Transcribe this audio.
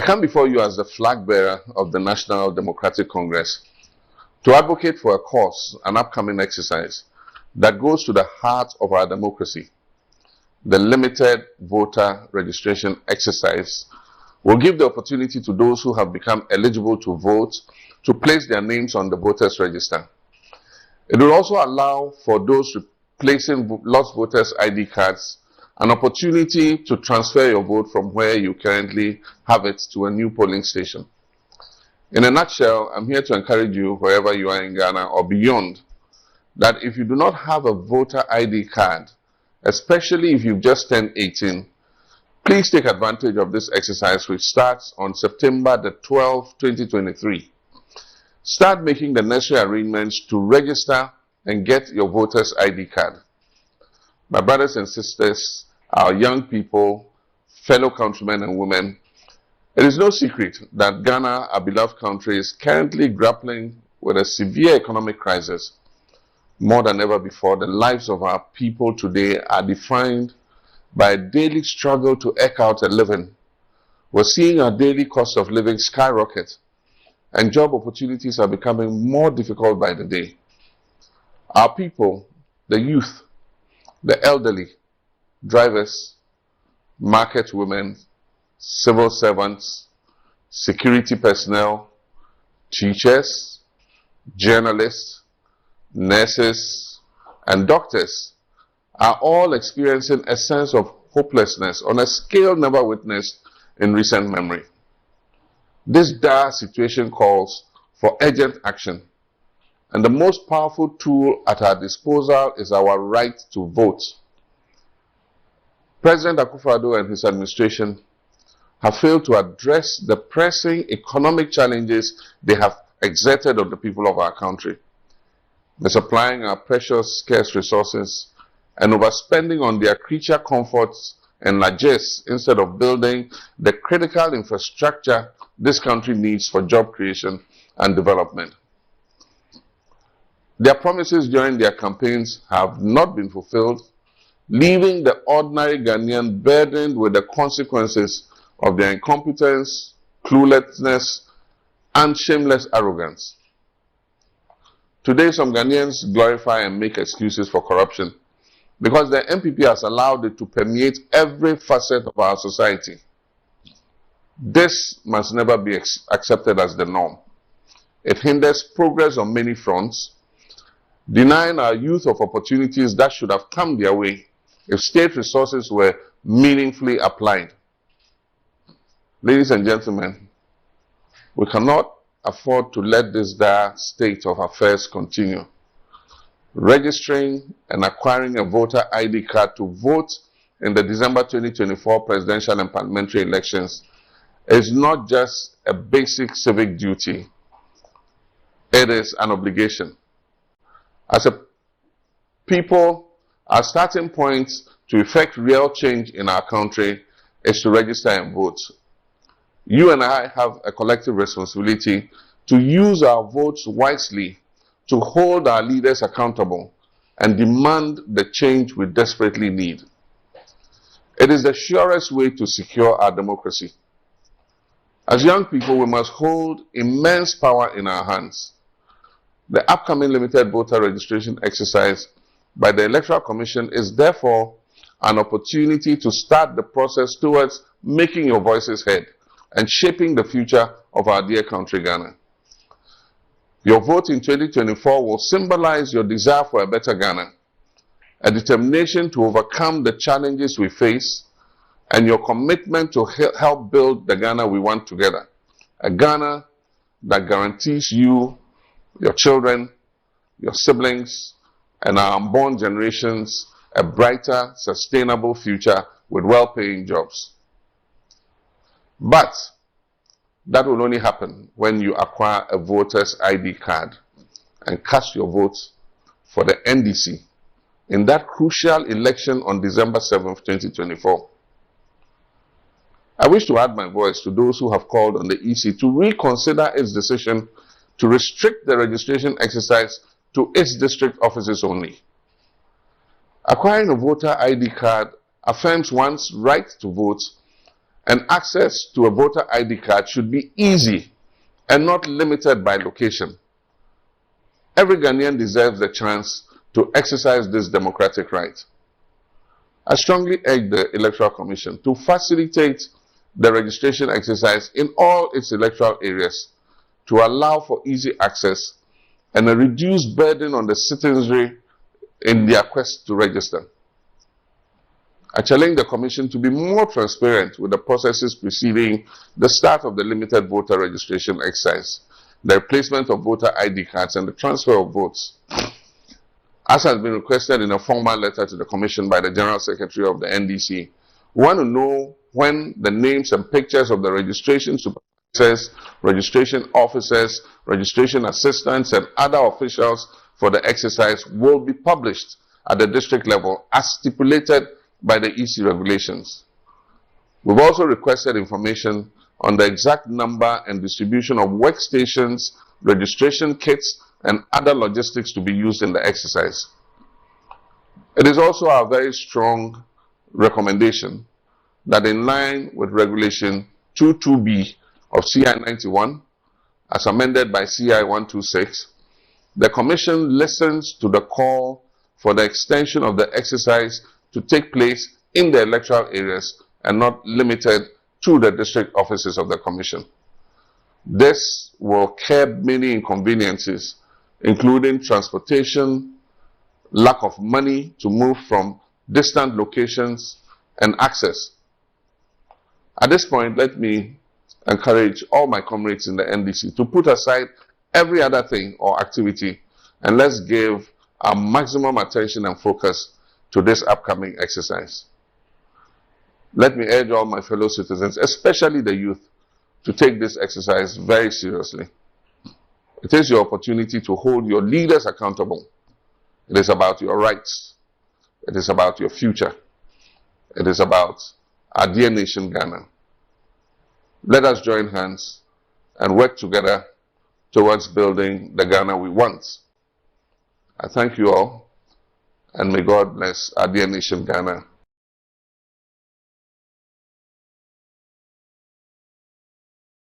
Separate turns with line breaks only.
come before you as the flag bearer of the National Democratic Congress to advocate for a cause, an upcoming exercise that goes to the heart of our democracy. The limited voter registration exercise will give the opportunity to those who have become eligible to vote to place their names on the voters register. It will also allow for those replacing lost voters' ID cards an opportunity to transfer your vote from where you currently have it to a new polling station. In a nutshell, I'm here to encourage you, wherever you are in Ghana or beyond, that if you do not have a voter ID card, especially if you've just turned 18, please take advantage of this exercise, which starts on September the 12th, 2023. Start making the necessary arrangements to register and get your voter's ID card. My brothers and sisters, our young people, fellow countrymen and women, it is no secret that Ghana, our beloved country, is currently grappling with a severe economic crisis. More than ever before, the lives of our people today are defined by a daily struggle to eke out a living. We're seeing our daily cost of living skyrocket, and job opportunities are becoming more difficult by the day. Our people, the youth, the elderly, drivers, market women, civil servants, security personnel, teachers, journalists, nurses, and doctors are all experiencing a sense of hopelessness on a scale never witnessed in recent memory. This dire situation calls for urgent action, and the most powerful tool at our disposal is our right to vote. President Akufo-Addo and his administration have failed to address the pressing economic challenges they have exerted on the people of our country, misapplying our precious, scarce resources and overspending on their creature comforts and largesse instead of building the critical infrastructure this country needs for job creation and development. Their promises during their campaigns have not been fulfilled, leaving the ordinary Ghanaian burdened with the consequences of their incompetence, cluelessness, and shameless arrogance. Today, some Ghanaians glorify and make excuses for corruption because the NPP has allowed it to permeate every facet of our society. This must never be accepted as the norm. It hinders progress on many fronts, denying our youth of opportunities that should have come their way if state resources were meaningfully applied. Ladies and gentlemen, we cannot afford to let this dire state of affairs continue. Registering and acquiring a voter ID card to vote in the December 2024 presidential and parliamentary elections is not just a basic civic duty, it is an obligation. As a people, our starting point to effect real change in our country is to register and vote. You and I have a collective responsibility to use our votes wisely, to hold our leaders accountable, and demand the change we desperately need. It is the surest way to secure our democracy. As young people, we must hold immense power in our hands. The upcoming limited voter registration exercise by the Electoral Commission is therefore an opportunity to start the process towards making your voices heard and shaping the future of our dear country, Ghana. Your vote in 2024 will symbolize your desire for a better Ghana, a determination to overcome the challenges we face, and your commitment to help build the Ghana we want together. A Ghana that guarantees you, your children, your siblings, and our unborn generations a brighter, sustainable future with well-paying jobs. But that will only happen when you acquire a voter's ID card and cast your vote for the NDC in that crucial election on December 7th, 2024. I wish to add my voice to those who have called on the EC to reconsider its decision to restrict the registration exercise to its district offices only. Acquiring a voter ID card affirms one's right to vote And access to a voter ID card should be easy and not limited by location. Every Ghanaian deserves the chance to exercise this democratic right. I strongly urge the Electoral Commission to facilitate the registration exercise in all its electoral areas to allow for easy access and a reduced burden on the citizenry in their quest to register. I challenge the Commission to be more transparent with the processes preceding the start of the limited voter registration exercise, the replacement of voter ID cards, and the transfer of votes. As has been requested in a formal letter to the Commission by the General Secretary of the NDC, we want to know when the names and pictures of the registration supervisors, registration officers, registration assistants, and other officials for the exercise will be published at the district level as stipulated by the EC regulations. We've also requested information on the exact number and distribution of workstations, registration kits, and other logistics to be used in the exercise. It is also our very strong recommendation that in line with Regulation 22B of CI 91, as amended by CI 126, the Commission listens to the call for the extension of the exercise to take place in the electoral areas and not limited to the district offices of the Commission. This will curb many inconveniences, including transportation, lack of money to move from distant locations, and access. At this point, let me encourage all my comrades in the NDC to put aside every other thing or activity and let's give our maximum attention and focus to this upcoming exercise. Let me urge all my fellow citizens, especially the youth, to take this exercise very seriously. It is your opportunity to hold your leaders accountable. It is about your rights. It is about your future. It is about our dear nation, Ghana. Let us join hands and work together towards building the Ghana we want. I thank you all, and may God bless our dear nation, Ghana.